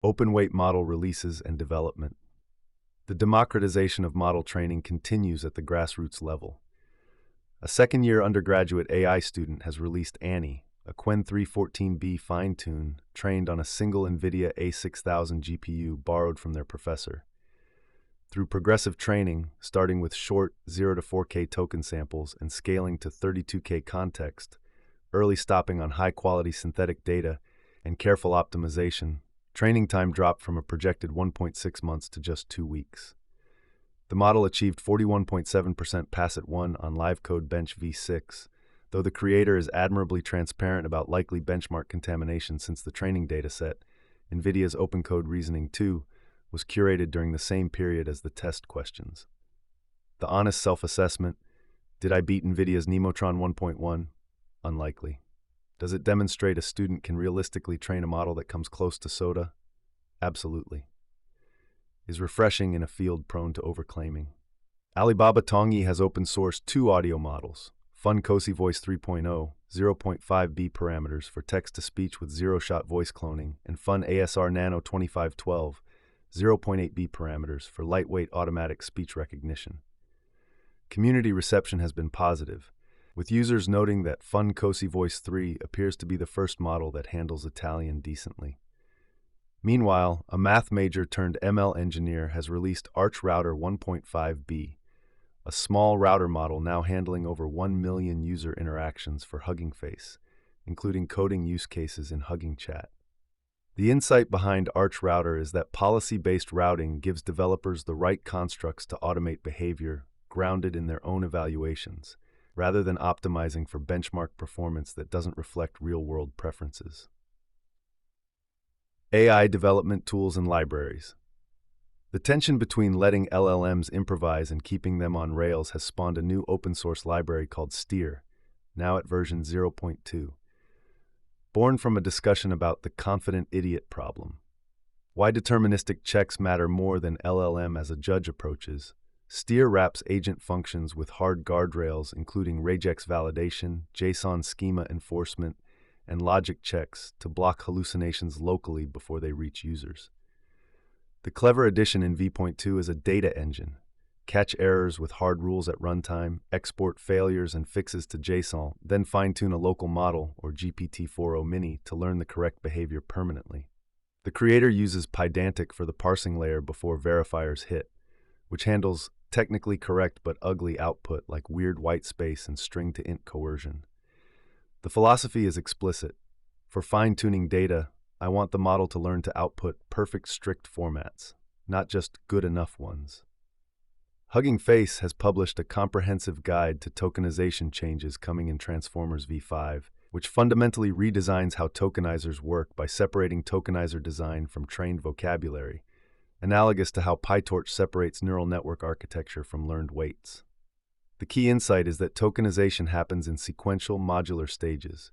Open-weight model releases and development. The democratization of model training continues at the grassroots level. A second-year undergraduate AI student has released Annie, a Qwen 314B fine-tune trained on a single NVIDIA A6000 GPU borrowed from their professor. Through progressive training, starting with short 0 to 4K token samples and scaling to 32K context, early stopping on high-quality synthetic data, and careful optimization, training time dropped from a projected 1.6 months to just 2 weeks. The model achieved 41.7% pass-at-1 on LiveCode Bench v6, though the creator is admirably transparent about likely benchmark contamination since the training dataset, NVIDIA's OpenCode Reasoning 2, was curated during the same period as the test questions. The honest self-assessment, did I beat NVIDIA's Nemotron 1.1? Unlikely. Does it demonstrate a student can realistically train a model that comes close to SOTA? Absolutely. Is refreshing in a field prone to overclaiming. Alibaba Tongyi has open-sourced 2 audio models, Fun Cosi Voice 3.0, 0.5B parameters for text-to-speech with zero-shot voice cloning, and Fun ASR Nano 2512, 0.8B parameters for lightweight automatic speech recognition. Community reception has been positive, with users noting that Fun Cosi Voice 3 appears to be the first model that handles Italian decently. Meanwhile, a math major turned ML engineer has released Arch Router 1.5B, a small router model now handling over 1 million user interactions for Hugging Face, including coding use cases in Hugging Chat. The insight behind Arch Router is that policy-based routing gives developers the right constructs to automate behavior grounded in their own evaluations, rather than optimizing for benchmark performance that doesn't reflect real-world preferences. AI development tools and libraries. The tension between letting LLMs improvise and keeping them on Rails has spawned a new open-source library called Steer, now at version 0.2. Born from a discussion about the confident idiot problem. Why deterministic checks matter more than LLM as a judge approaches, Steer wraps agent functions with hard guardrails including regex validation, JSON schema enforcement, and logic checks to block hallucinations locally before they reach users. The clever addition in v.2 is a data engine. Catch errors with hard rules at runtime, export failures and fixes to JSON, then fine-tune a local model, or GPT-4o Mini, to learn the correct behavior permanently. The creator uses Pydantic for the parsing layer before verifiers hit, which handles technically correct but ugly output like weird white space and string-to-int coercion. The philosophy is explicit. For fine-tuning data, I want the model to learn to output perfect strict formats, not just good enough ones. Hugging Face has published a comprehensive guide to tokenization changes coming in Transformers v5, which fundamentally redesigns how tokenizers work by separating tokenizer design from trained vocabulary, analogous to how PyTorch separates neural network architecture from learned weights. The key insight is that tokenization happens in sequential modular stages: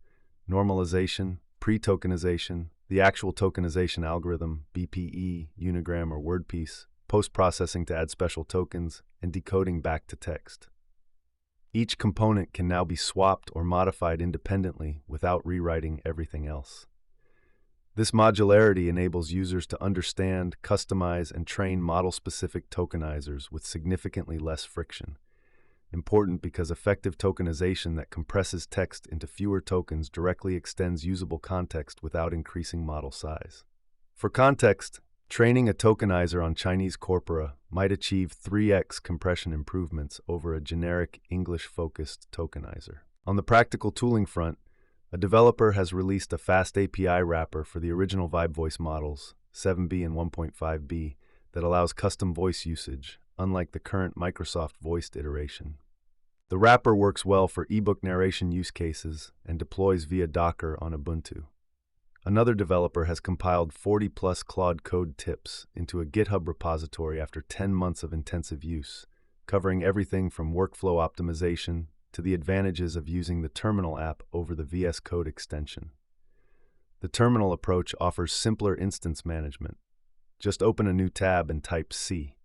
normalization, pre-tokenization, the actual tokenization algorithm, BPE, unigram, or wordpiece, post-processing to add special tokens, and decoding back to text. Each component can now be swapped or modified independently without rewriting everything else. This modularity enables users to understand, customize, and train model-specific tokenizers with significantly less friction. Important because effective tokenization that compresses text into fewer tokens directly extends usable context without increasing model size. For context, training a tokenizer on Chinese corpora might achieve 3x compression improvements over a generic English-focused tokenizer. On the practical tooling front, a developer has released a fast API wrapper for the original Vibe Voice models, 7B and 1.5B, that allows custom voice usage, unlike the current Microsoft voiced iteration. The wrapper works well for ebook narration use cases and deploys via Docker on Ubuntu. Another developer has compiled 40+ Claude Code tips into a GitHub repository after 10 months of intensive use, covering everything from workflow optimization to the advantages of using the Terminal app over the VS Code extension. The Terminal approach offers simpler instance management. Just open a new tab and type C,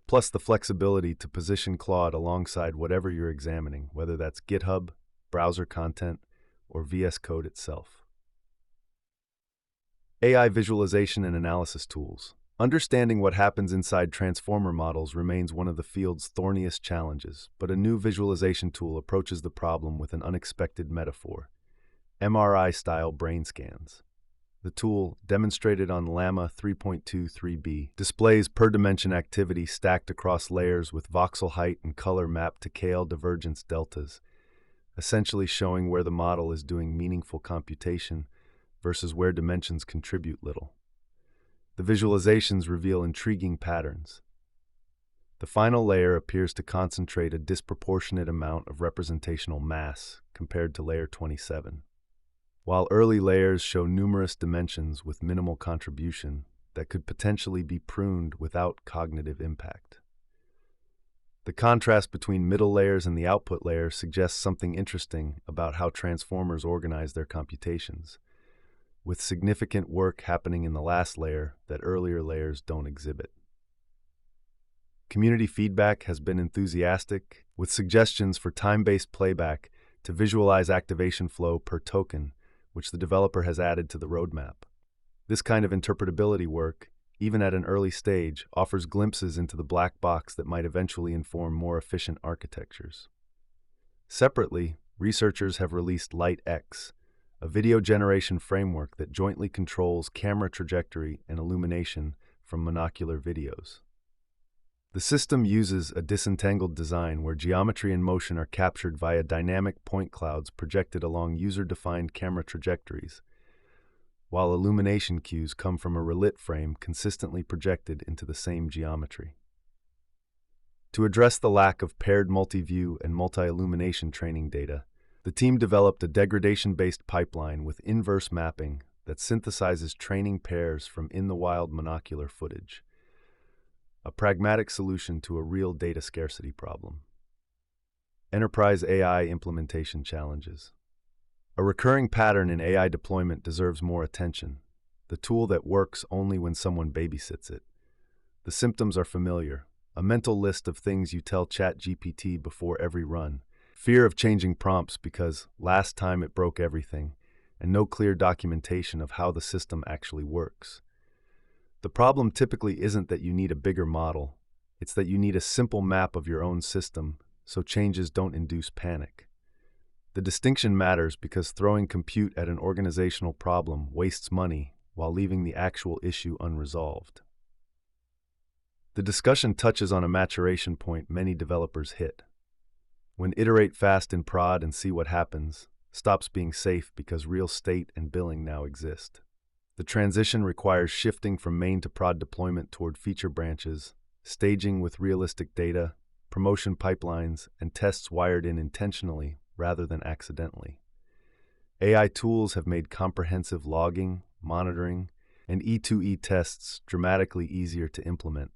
plus the flexibility to position Claude alongside whatever you're examining, whether that's GitHub, browser content, or VS Code itself. AI visualization and analysis tools. Understanding what happens inside transformer models remains one of the field's thorniest challenges, but a new visualization tool approaches the problem with an unexpected metaphor: MRI-style brain scans. The tool, demonstrated on Llama 3.23b, displays per-dimension activity stacked across layers with voxel height and color mapped to KL divergence deltas, essentially showing where the model is doing meaningful computation versus where dimensions contribute little. The visualizations reveal intriguing patterns. The final layer appears to concentrate a disproportionate amount of representational mass compared to layer 27, while early layers show numerous dimensions with minimal contribution that could potentially be pruned without cognitive impact. The contrast between middle layers and the output layer suggests something interesting about how transformers organize their computations, with significant work happening in the last layer that earlier layers don't exhibit. Community feedback has been enthusiastic, with suggestions for time-based playback to visualize activation flow per token, which the developer has added to the roadmap. This kind of interpretability work, even at an early stage, offers glimpses into the black box that might eventually inform more efficient architectures. Separately, researchers have released LightX, a video generation framework that jointly controls camera trajectory and illumination from monocular videos. The system uses a disentangled design where geometry and motion are captured via dynamic point clouds projected along user-defined camera trajectories, while illumination cues come from a relit frame consistently projected into the same geometry. To address the lack of paired multi-view and multi-illumination training data, the team developed a degradation-based pipeline with inverse mapping that synthesizes training pairs from in-the-wild monocular footage, a pragmatic solution to a real data scarcity problem. Enterprise AI implementation challenges. A recurring pattern in AI deployment deserves more attention: the tool that works only when someone babysits it. The symptoms are familiar: a mental list of things you tell ChatGPT before every run, fear of changing prompts because last time it broke everything, and no clear documentation of how the system actually works. The problem typically isn't that you need a bigger model, it's that you need a simple map of your own system so changes don't induce panic. The distinction matters because throwing compute at an organizational problem wastes money while leaving the actual issue unresolved. The discussion touches on a maturation point many developers hit. When iterate fast in prod and see what happens stops being safe because real state and billing now exist. The transition requires shifting from main to prod deployment toward feature branches, staging with realistic data, promotion pipelines, and tests wired in intentionally rather than accidentally. AI tools have made comprehensive logging, monitoring, and E2E tests dramatically easier to implement.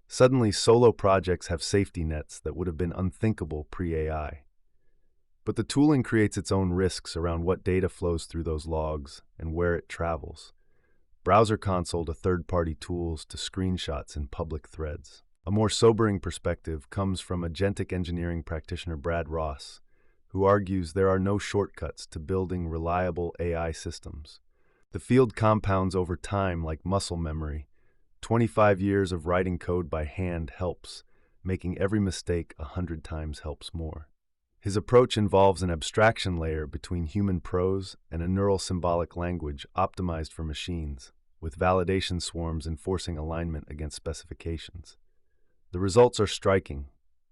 Suddenly, solo projects have safety nets that would have been unthinkable pre-AI. But the tooling creates its own risks around what data flows through those logs and where it travels. Browser console to third-party tools to screenshots in public threads. A more sobering perspective comes from agentic engineering practitioner Brad Ross, who argues there are no shortcuts to building reliable AI systems. The field compounds over time like muscle memory. 25 years of writing code by hand helps, making every mistake 100 times helps more. His approach involves an abstraction layer between human prose and a neural symbolic language optimized for machines, with validation swarms enforcing alignment against specifications. The results are striking.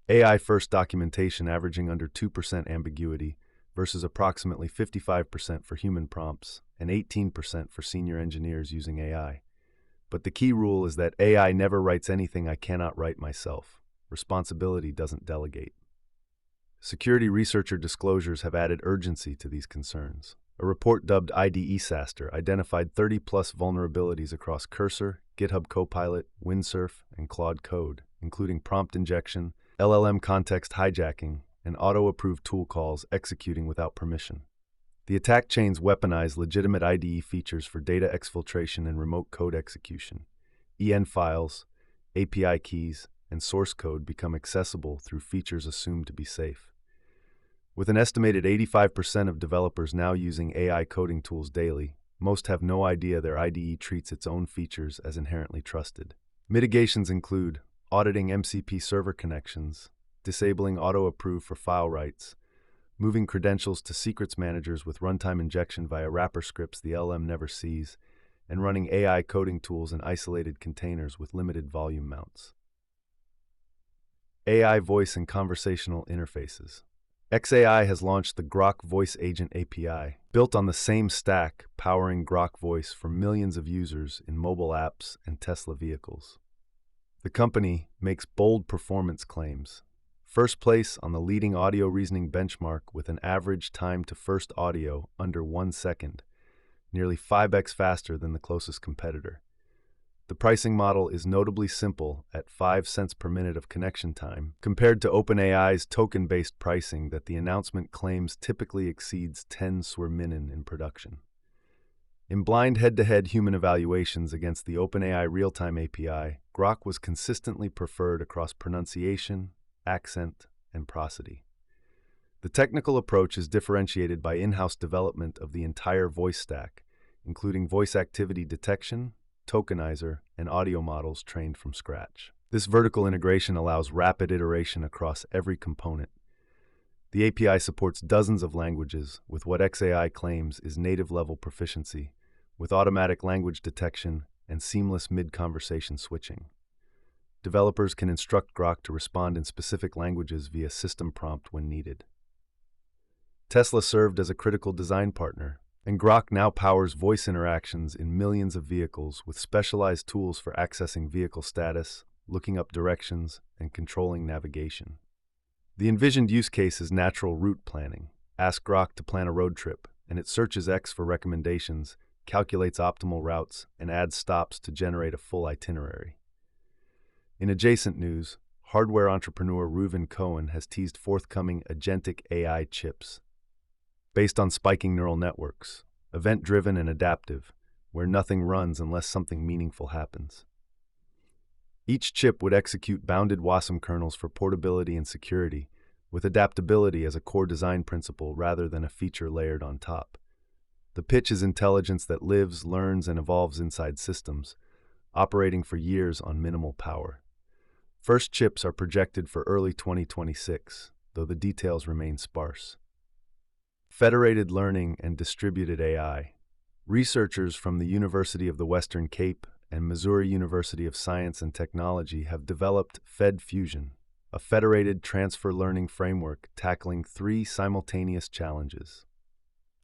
AI-first documentation averaging under 2% ambiguity versus approximately 55% for human prompts and 18% for senior engineers using AI. But the key rule is that AI never writes anything I cannot write myself. Responsibility doesn't delegate. Security researcher disclosures have added urgency to these concerns. A report dubbed IDE-SASTER identified 30-plus vulnerabilities across Cursor, GitHub Copilot, Windsurf, and Claude Code, including prompt injection, LLM context hijacking, and auto-approved tool calls executing without permission. The attack chains weaponize legitimate IDE features for data exfiltration and remote code execution. EN files, API keys, and source code become accessible through features assumed to be safe. With an estimated 85% of developers now using AI coding tools daily, Most have no idea their IDE treats its own features as inherently trusted. Mitigations include auditing MCP server connections, disabling auto-approve for file writes, moving credentials to secrets managers with runtime injection via wrapper scripts the LM never sees, and running AI coding tools in isolated containers with limited volume mounts. AI voice and conversational interfaces. XAI has launched the Grok Voice Agent API, built on the same stack powering Grok Voice for millions of users in mobile apps and Tesla vehicles. The company makes bold performance claims. First place on the leading audio reasoning benchmark with an average time to first audio under 1 second, nearly 5x faster than the closest competitor. The pricing model is notably simple at 5 cents per minute of connection time, compared to OpenAI's token-based pricing that the announcement claims typically exceeds 10 SWR-min in production. In blind head-to-head human evaluations against the OpenAI real-time API, Grok was consistently preferred across pronunciation, accent, and prosody. The technical approach is differentiated by in-house development of the entire voice stack, including voice activity detection, tokenizer, and audio models trained from scratch. This vertical integration allows rapid iteration across every component. The API supports dozens of languages with what XAI claims is native-level proficiency, with automatic language detection and seamless mid-conversation switching. Developers can instruct Grok to respond in specific languages via system prompt when needed. Tesla served as a critical design partner, and Grok now powers voice interactions in millions of vehicles with specialized tools for accessing vehicle status, looking up directions, and controlling navigation. The envisioned use case is natural route planning. Ask Grok to plan a road trip, and it searches X for recommendations, calculates optimal routes, and adds stops to generate a full itinerary. In adjacent news, hardware entrepreneur Reuven Cohen has teased forthcoming agentic AI chips. Based on spiking neural networks, event-driven and adaptive, where nothing runs unless something meaningful happens. Each chip would execute bounded WASM kernels for portability and security, with adaptability as a core design principle rather than a feature layered on top. The pitch is intelligence that lives, learns, and evolves inside systems, operating for years on minimal power. First chips are projected for early 2026, though the details remain sparse. Federated learning and distributed AI. Researchers from the University of the Western Cape and Missouri University of Science and Technology have developed FedFusion, a federated transfer learning framework tackling 3 simultaneous challenges: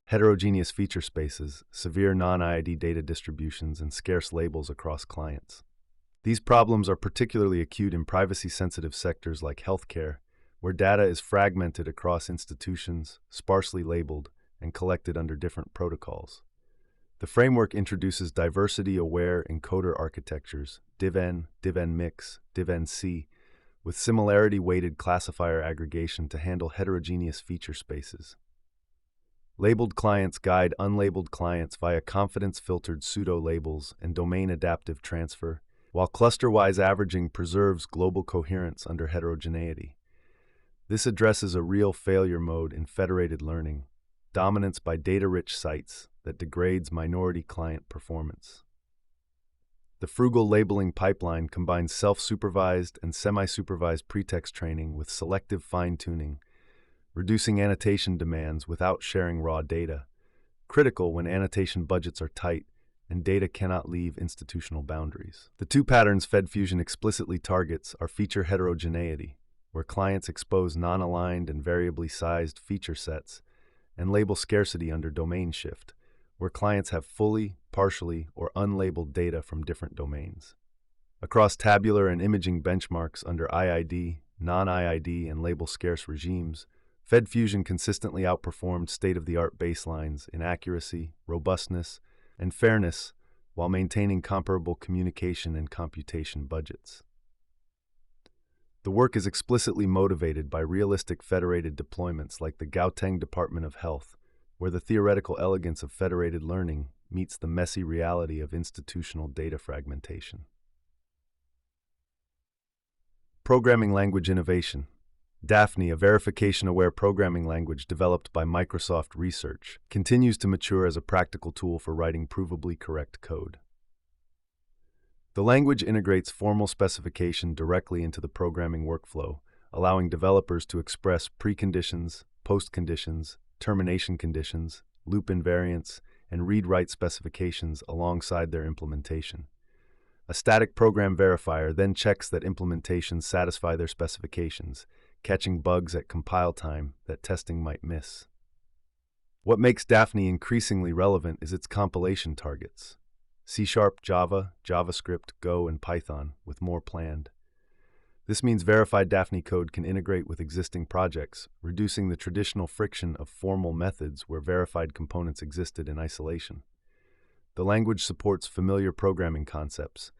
heterogeneous feature spaces, severe non-IID data distributions, and scarce labels across clients. These problems are particularly acute in privacy-sensitive sectors like healthcare, where data is fragmented across institutions, sparsely labeled, and collected under different protocols. The framework introduces diversity-aware encoder architectures, div-n, div-n-mix, div-n-c, with similarity-weighted classifier aggregation to handle heterogeneous feature spaces. Labeled clients guide unlabeled clients via confidence-filtered pseudo-labels and domain-adaptive transfer, while cluster-wise averaging preserves global coherence under heterogeneity. This addresses a real failure mode in federated learning, dominance by data-rich sites that degrades minority client performance. The frugal labeling pipeline combines self-supervised and semi-supervised pretext training with selective fine-tuning, reducing annotation demands without sharing raw data, critical when annotation budgets are tight and data cannot leave institutional boundaries. The 2 patterns FedFusion explicitly targets are feature heterogeneity, where clients expose non-aligned and variably sized feature sets, and label scarcity under domain shift, where clients have fully, partially, or unlabeled data from different domains. Across tabular and imaging benchmarks under IID, non-IID, and label-scarce regimes, FedFusion consistently outperformed state-of-the-art baselines in accuracy, robustness, and fairness while maintaining comparable communication and computation budgets. The work is explicitly motivated by realistic federated deployments like the Gauteng Department of Health, where the theoretical elegance of federated learning meets the messy reality of institutional data fragmentation. Programming language innovation. Daphne, a verification-aware programming language developed by Microsoft Research, continues to mature as a practical tool for writing provably correct code. The language integrates formal specification directly into the programming workflow, allowing developers to express preconditions, postconditions, termination conditions, loop invariants, and read-write specifications alongside their implementation. A static program verifier then checks that implementations satisfy their specifications, catching bugs at compile time that testing might miss. What makes Daphne increasingly relevant is its compilation targets: C#, Java, JavaScript, Go, and Python, with more planned. This means verified Daphne code can integrate with existing projects, reducing the traditional friction of formal methods where verified components existed in isolation. The language supports familiar programming concepts: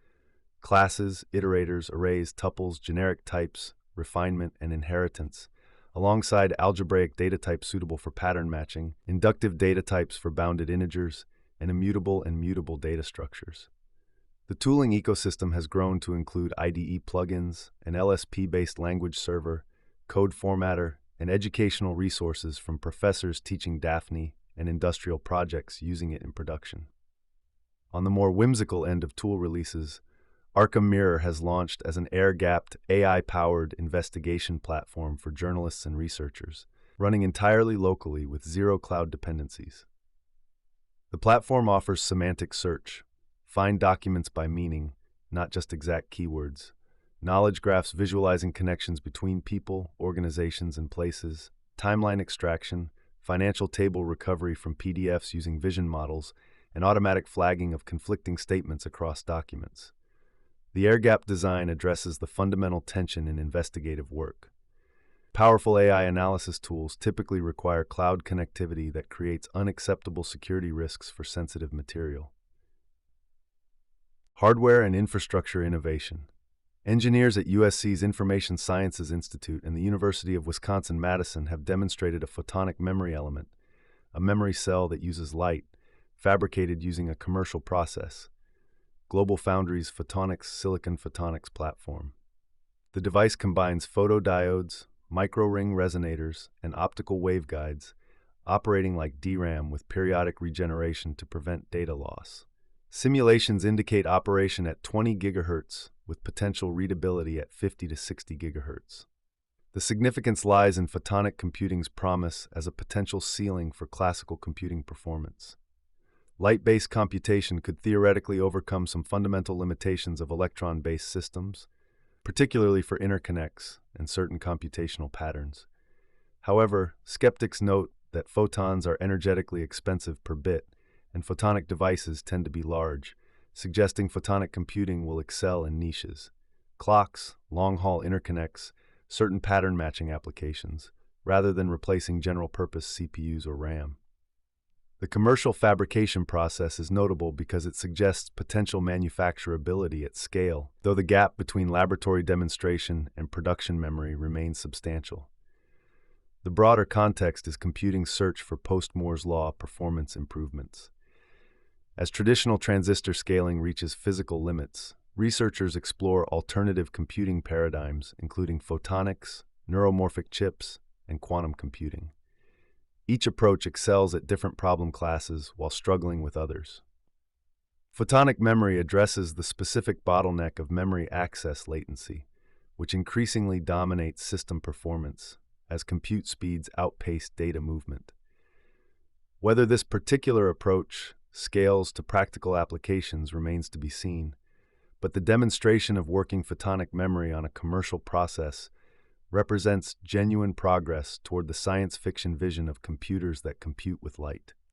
classes, iterators, arrays, tuples, generic types, refinement, and inheritance, alongside algebraic data types suitable for pattern matching, inductive data types for bounded integers, and immutable and mutable data structures. The tooling ecosystem has grown to include IDE plugins, an LSP-based language server, code formatter, and educational resources from professors teaching Daphne and industrial projects using it in production. On the more whimsical end of tool releases, Arkham Mirror has launched as an air-gapped, AI-powered investigation platform for journalists and researchers, running entirely locally with zero cloud dependencies. The platform offers semantic search, find documents by meaning, not just exact keywords, knowledge graphs visualizing connections between people, organizations, and places, timeline extraction, financial table recovery from PDFs using vision models, and automatic flagging of conflicting statements across documents. The air-gap design addresses the fundamental tension in investigative work. Powerful AI analysis tools typically require cloud connectivity that creates unacceptable security risks for sensitive material. Hardware and infrastructure innovation. Engineers at USC's Information Sciences Institute and the University of Wisconsin-Madison have demonstrated a photonic memory element, a memory cell that uses light, fabricated using a commercial process, GlobalFoundries Photonics Silicon Photonics platform. The device combines photodiodes, micro-ring resonators, and optical waveguides, operating like DRAM with periodic regeneration to prevent data loss. Simulations indicate operation at 20 GHz, with potential readability at 50 to 60 GHz. The significance lies in photonic computing's promise as a potential ceiling for classical computing performance. Light-based computation could theoretically overcome some fundamental limitations of electron-based systems, particularly for interconnects and certain computational patterns. However, skeptics note that photons are energetically expensive per bit, and photonic devices tend to be large, suggesting photonic computing will excel in niches: clocks, long-haul interconnects, certain pattern matching applications, rather than replacing general-purpose CPUs or RAM. The commercial fabrication process is notable because it suggests potential manufacturability at scale, though the gap between laboratory demonstration and production memory remains substantial. The broader context is computing's search for post-Moore's law performance improvements. As traditional transistor scaling reaches physical limits, researchers explore alternative computing paradigms, including photonics, neuromorphic chips, and quantum computing. Each approach excels at different problem classes while struggling with others. Photonic memory addresses the specific bottleneck of memory access latency, which increasingly dominates system performance as compute speeds outpace data movement. Whether this particular approach scales to practical applications remains to be seen, but the demonstration of working photonic memory on a commercial process represents genuine progress toward the science fiction vision of computers that compute with light.